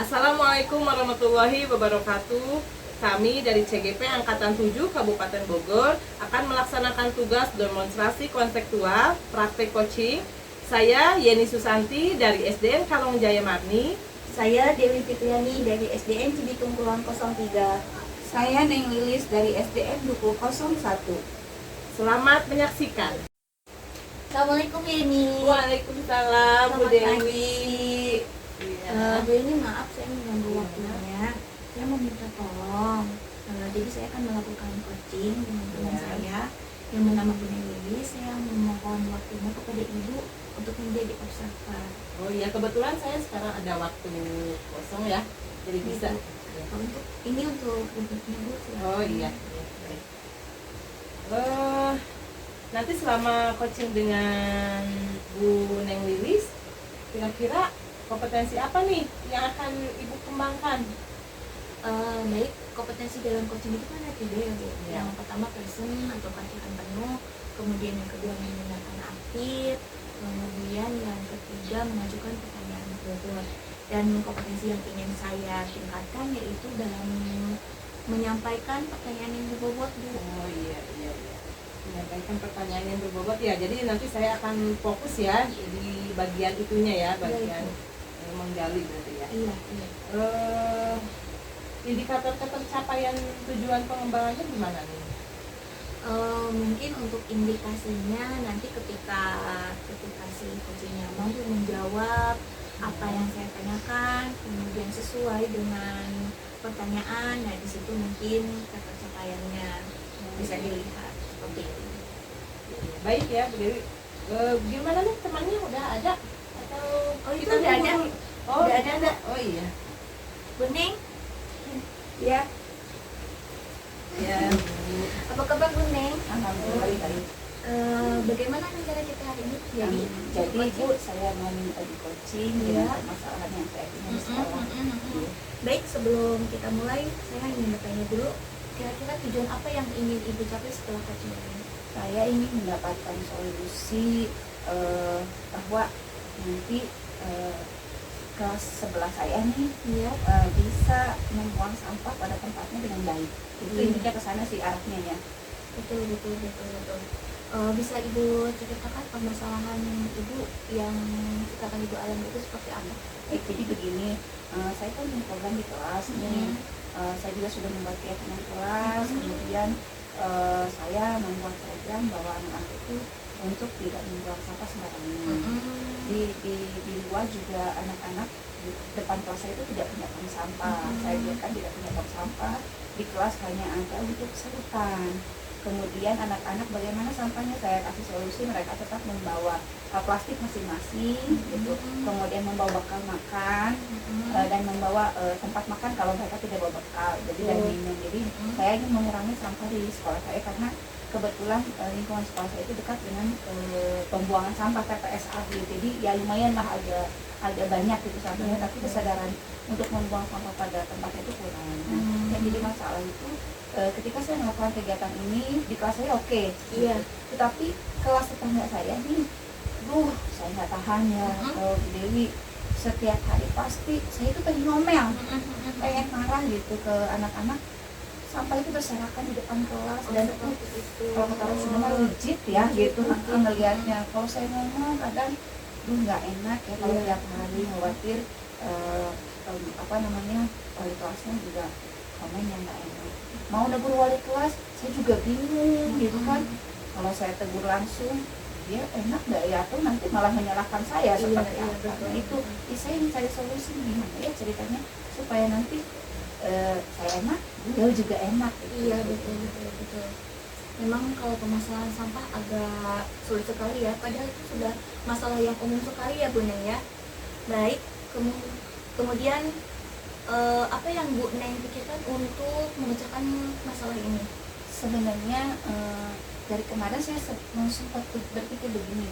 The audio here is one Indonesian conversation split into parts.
Assalamualaikum warahmatullahi wabarakatuh. Kami dari CGP Angkatan 7 Kabupaten Bogor akan melaksanakan tugas demonstrasi konseptual praktek coaching. Saya Yeni Susanti dari SDN Kalongjaya Marni. Saya Dewi Fitriani dari SDN Cibitung Kulon 03. Saya Neng Lilis dari SDN Duku 01. Selamat menyaksikan. Assalamualaikum Yeni. Waalaikumsalam Bu Selamat Dewi. Bu Yeni, maaf saya mengganggu waktunya. Saya mau minta tolong. Jadi saya akan melakukan coaching dengan teman saya yang bernama Bu Dewi. Saya memohon waktunya kepada Ibu untuk menjadi observer. Oh iya, kebetulan saya sekarang ada waktu kosong ya, jadi bisa. Untuk ini untuk bentuknya Bu. Oh iya. Baik. Nanti selama coaching dengan Bu Neng Lilis, kira-kira kompetensi apa nih yang akan Ibu kembangkan? Baik, kompetensi dalam coaching itu kan ada tiga ya Bu. Ya. Yang pertama person atau kehadiran penuh, kemudian yang kedua menggunakan aktif, kemudian yang ketiga mengajukan pertanyaan bobot. Dan kompetensi yang ingin saya tingkatkan yaitu dalam menyampaikan pertanyaan yang berbobot Bu. Oh iya. Menyampaikan pertanyaan yang berbobot ya. Jadi nanti saya akan fokus ya di bagian itunya ya, bagian menggali berarti ya. Iya. Indikator ketercapaian tujuan pengembangannya gimana nih? Mungkin untuk indikasinya nanti ketika si coachingnya mampu menjawab apa yang saya tanyakan, kemudian sesuai dengan pertanyaan, nah di situ mungkin ketercapaiannya bisa dilihat seperti itu. Baik ya, Bu Dewi. Gimana nih temannya udah ada atau Itu udah ada. Oh, Udah ada. Oh iya. Kuning, Ya, Ya. apa kabar Kuning? alhamdulillah baik. Bagaimana negara kita hari ini? Jadi Bu, saya mau minta di coaching Iya. dengan permasalahan yang saya punya sekarang. Baik, sebelum kita mulai, saya ingin bertanya dulu, kira-kira tujuan apa yang ingin Ibu capai setelah coaching ini? Saya ingin mendapatkan solusi bahwa nanti kelas sebelah saya nih Iya. bisa membuang sampah pada tempatnya dengan baik. Itu intinya ke sana sih arahnya ya. Betul. Bisa Ibu ceritakan permasalahan Ibu yang sekarang Ibu alami itu seperti apa? Jadi begini, saya kan punya program di kelas nih. Saya juga sudah membuat kegiatan kelas, kemudian saya membuat program bahwa anak-anak itu untuk tidak membuang sampah sembarangan. Di luar juga anak-anak di depan kelas saya itu tidak punya tong sampah. Saya biarkan tidak punya tong sampah, di kelas hanya ada untuk serutan. Kemudian anak-anak bagaimana sampahnya, saya kasih solusi, mereka tetap membawa plastik masing-masing gitu. Kemudian membawa bekal makan dan membawa tempat makan kalau mereka tidak bawa bekal, jadi dan minum. Jadi saya ingin mengurangi sampah di sekolah saya karena kebetulan lingkungan sekolah saya itu dekat dengan pembuangan sampah TPSA gitu. Jadi ya lumayan lah agak banyak gitu sampahnya, tapi kesadaran untuk membuang sampah pada tempatnya itu kurang. Yang jadi masalah itu ketika saya melakukan kegiatan ini di kelas saya oke. Iya. Tetapi kelas tetangga saya nih, saya nggak tahan ya. Bu Dewi, setiap hari pasti saya itu pengen ngomel, pengen marah gitu ke anak-anak. Sampah itu berserakan di depan kelas dan itu kalau kata orang Sunda legit ya gitu ngelihatnya. Kalau saya ngomong kadang nggak enak ya kalau tiap hari khawatir wali kelasnya juga komen yang nggak enak. Mau negur wali kelas saya juga bingung gitu kan. Kalau saya tegur langsung dia enak nggak ya, atau nanti malah menyalahkan saya seperti apa. Nah itu saya ingin cari solusi gimana ya ceritanya supaya nanti saya enak, dia juga enak gitu. Iya, betul. Memang kalau permasalahan sampah agak sulit sekali ya, padahal itu sudah masalah yang umum sekali ya Bu Neng ya. Baik, kemudian apa yang Bu Neng pikirkan untuk memecahkan masalah ini? Sebenarnya dari kemarin saya sempat berpikir begini,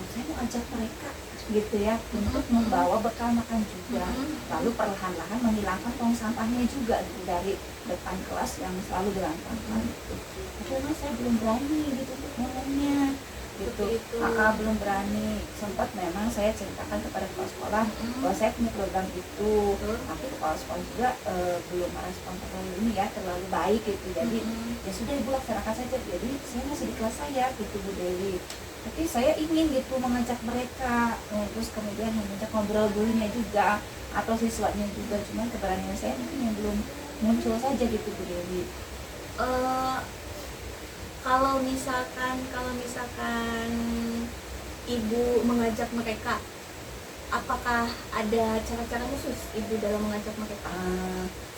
saya mau ajak mereka gitu ya untuk membawa bekal makan juga, lalu perlahan-lahan menghilangkan tong sampahnya juga dari depan kelas yang selalu berantakan gitu. Tapi memang saya belum berani gitu untuk ngomongnya. gitu. Seperti itu. Belum berani. Sempat memang saya ceritakan kepada kepala sekolah bahwa saya punya program itu, tapi kepala sekolah juga belum merespon terlalu baik gitu. Jadi ya sudah ibu laksanakan saja. Jadi saya masih di kelas saya gitu Bu Dewi, tapi saya ingin gitu mengajak mereka, terus kemudian mengajak ngobrol gurunya juga atau siswanya juga, cuman keberanian saya mungkin yang belum muncul saja gitu Bu Dewi. Kalau misalkan ibu mengajak mereka, apakah ada cara-cara khusus ibu dalam mengajak mereka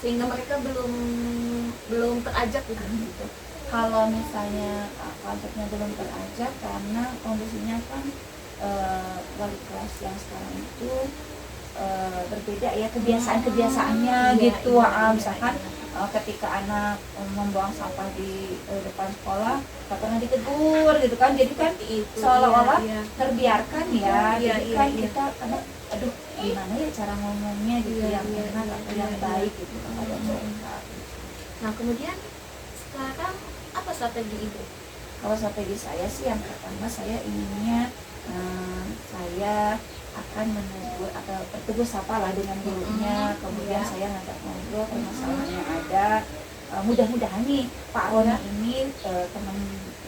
sehingga mereka belum terajak gitu? Kalau misalnya konsepnya belum terajak karena kondisinya kan wali kelas yang sekarang itu berbeda ya kebiasaannya gitu. Misalkan ketika anak membuang sampah di depan sekolah tak pernah ditegur gitu kan, jadi kan seolah-olah terbiarkan ya. Jadi kan kita aduh gimana ya cara ngomongnya gitu yang enak atau yang baik gitu kepada mereka. Nah kemudian sekarang apa strategi ibu? Kalau strategi saya sih yang pertama saya inginnya saya akan menegur atau bertegur sapa lah dengan gurunya, kemudian saya ngajak ngobrol permasalahannya ada. Mudah-mudahan nih Pak Roni ini teman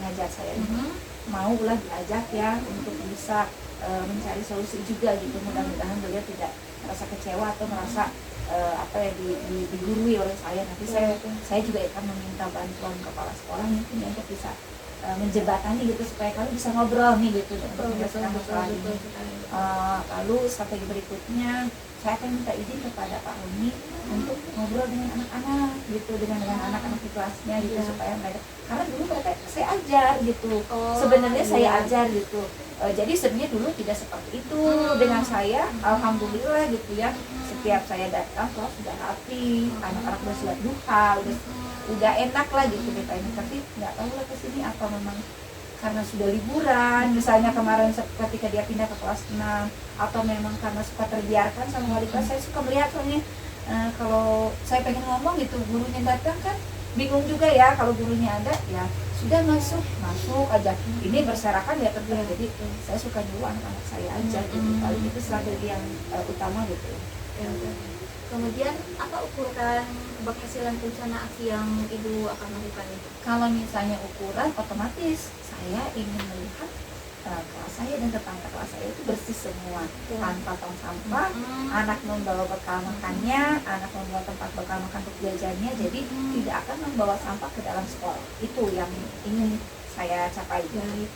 ngajar saya ini mau lah diajak ya untuk bisa mencari solusi juga gitu. Mudah-mudahan beliau tidak merasa kecewa atau merasa digurui oleh saya. Nanti saya juga akan meminta bantuan kepala sekolah mungkin ya, untuk bisa menjembatani gitu supaya kalian bisa ngobrol nih gitu untuk menyelesaikan masalah ini. Lalu strategi berikutnya saya akan minta izin kepada Pak Roni untuk ngobrol dengan anak-anak gitu, dengan anak-anak di kelasnya gitu, supaya mereka, karena dulu mereka saya ajar gitu, sebenarnya saya ajar gitu. Jadi sebenarnya dulu tidak seperti itu dengan saya, alhamdulillah gitu ya. Setiap saya datang kelas sudah rapi, anak-anak udah sholat duha, udah enak lah gitu kita ini. Tapi nggak tahu lah kesini apa memang karena sudah liburan, misalnya kemarin ketika dia pindah ke kelas 6, atau memang karena suka terbiarkan sama wali kelas. Saya suka melihat soalnya kalau saya pengen ngomong gitu, gurunya datang kan bingung juga ya. Kalau gurunya ada ya sudah masuk aja, ini berserakan ya terbiar. Jadi saya suka dulu anak-anak saya aja gitu, paling itu strategi yang utama gitu. Kemudian apa ukuran keberhasilan rencana aksi yang ibu akan lakukan itu? Kalau misalnya ukuran, otomatis saya ingin melihat kelas saya dan tetangga kelas saya itu bersih semua, tanpa tong sampah, anak membawa bekal makannya, anak membawa tempat bekal makan untuk jajannya, jadi tidak akan membawa sampah ke dalam sekolah. Itu yang ingin saya capai. Baik.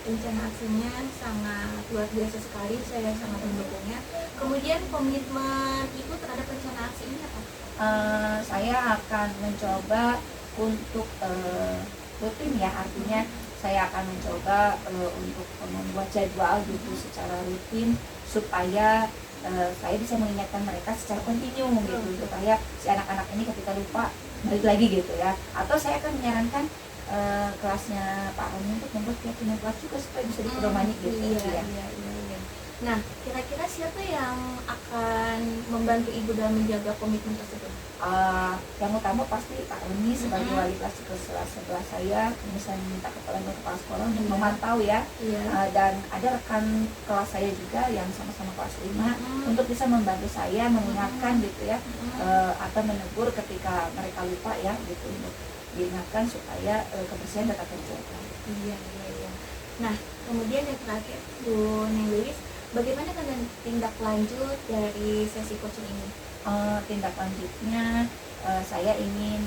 Rencana aksinya sangat luar biasa sekali, saya sangat mendukungnya. Kemudian komitmen ibu terhadap rencana aksi ini apa? Saya akan mencoba untuk rutin ya, artinya saya akan mencoba untuk membuat jadwal gitu secara rutin supaya saya bisa mengingatkan mereka secara kontinu gitu, supaya si anak-anak ini ketika lupa balik lagi gitu ya. Atau saya akan menyarankan kelasnya Pak Roni untuk membuat punya kelas juga supaya bisa dipedomani gitu. Iya. Nah, kira-kira siapa yang akan membantu ibu dalam menjaga komitmen tersebut? Yang utama pasti Pak Roni sebagai wali kelas di kelas sebelah saya, bisa minta kepala sekolah untuk memantau ya. Dan ada rekan kelas saya juga yang sama-sama kelas 5 untuk bisa membantu saya mengingatkan gitu ya, atau menegur ketika mereka lupa ya gitu, untuk diingatkan supaya kebersihan tetap terjaga. Iya. Nah, kemudian yang terakhir Bu Neng Lilis, bagaimana dengan tindak lanjut dari sesi coaching ini? Tindak lanjutnya saya ingin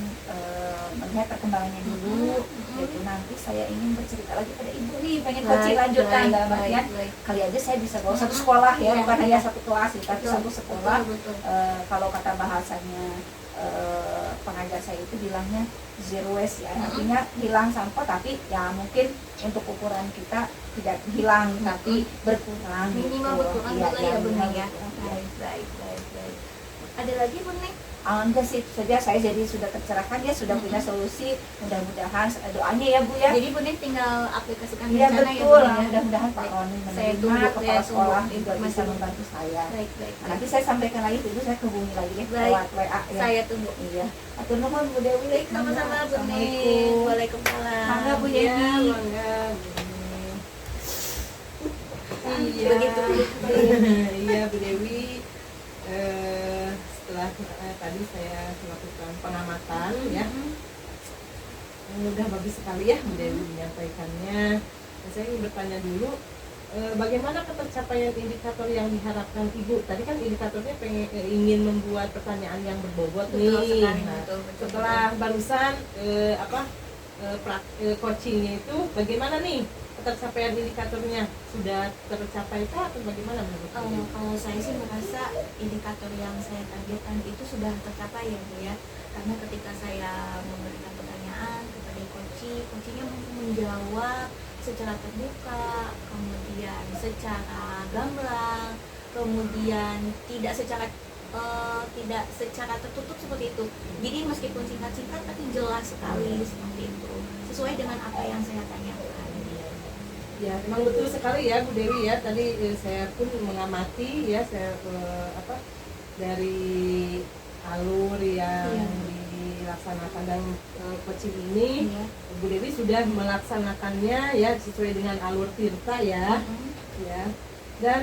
melihat perkembangannya dulu gitu. Nanti saya ingin bercerita lagi pada ibu nih, pengen coaching lanjutan dalam artian kali aja saya bisa bawa satu sekolah ya, bukan hanya satu kelas tapi satu sekolah. Kalau kata bahasanya pengajar saya itu bilangnya zero waste ya, artinya hilang sampah, tapi ya mungkin untuk ukuran kita tidak hilang tapi berkurang, minimal gitu. berkurang dulu ya Bu Neng ya. Baik. Ada lagi Bu Neng? Enggak sih, saja saya jadi sudah tercerahkan ya, sudah punya solusi. Mudah-mudahan doanya ya Bu ya. Jadi Bu Neng tinggal aplikasikan Iya rencana ya Bu betul, Neng ya. Mudah-mudahan Pak Roni menerima, kepala sekolah juga bisa membantu saya. Baik. Nanti saya sampaikan lagi, itu saya hubungi lagi ya lewat WA ya. Saya tunggu. Iya. Atur nuhun Bu Dewi. Baik, sama-sama Bu Neng. Assalamualaikum. Waalaikumsalam. Mangga Bu Ya, Yeni. mangga. Jadi begitu. Iya Bu Dewi, setelah tadi saya melakukan pengamatan ya, udah bagus sekali ya Bu Dewi menyampaikannya. Saya ingin bertanya dulu, bagaimana ketercapaian indikator yang diharapkan Ibu? Tadi kan indikatornya ingin membuat pertanyaan yang berbobot Betul nih. sekali, Nah, betul. setelah barusan coachingnya itu, bagaimana nih ketercapaian indikatornya? Sudah tercapai kah atau bagaimana menurut Ibu? Kalau saya sih merasa indikator yang saya targetkan itu sudah tercapai ya Bu ya. Karena ketika saya memberikan pertanyaan kepada coachingnya mampu menjawab secara terbuka, kemudian secara gamblang, kemudian tidak secara tertutup seperti itu. Jadi meskipun singkat-singkat tapi jelas sekali seperti itu, sesuai dengan apa yang saya tanyakan. Ya, memang betul sekali ya Bu Dewi ya. Tadi saya pun mengamati ya, saya dari alur yang dilaksanakan dalam coaching ini, Bu Dewi sudah melaksanakannya ya sesuai dengan alur Tirta ya. Ya. Dan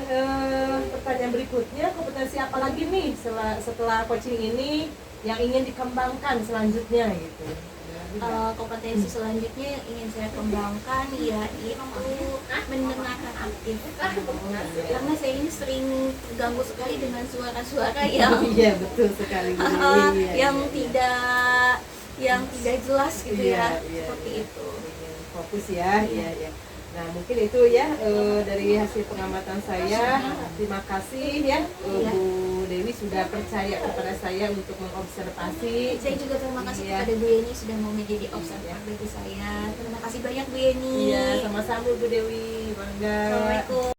pertanyaan berikutnya, kompetensi apa lagi nih setelah coaching ini yang ingin dikembangkan selanjutnya gitu? Kompetensi selanjutnya yang ingin saya kembangkan yaitu mendengarkan aktif. Karena saya ini sering terganggu sekali dengan suara-suara yang iya betul sekali Bu Dewi. yang tidak jelas gitu Iya, ya, seperti itu. Fokus ya, iya. Nah mungkin itu ya dari hasil pengamatan saya. Terima kasih ya Bu Dewi sudah percaya kepada saya untuk mengobservasi. Saya juga terima kasih kepada Bu Yeni sudah mau menjadi observer bagi saya. Terima kasih banyak Bu Yeni. Iya, sama-sama Bu Dewi, bangga. Assalamualaikum.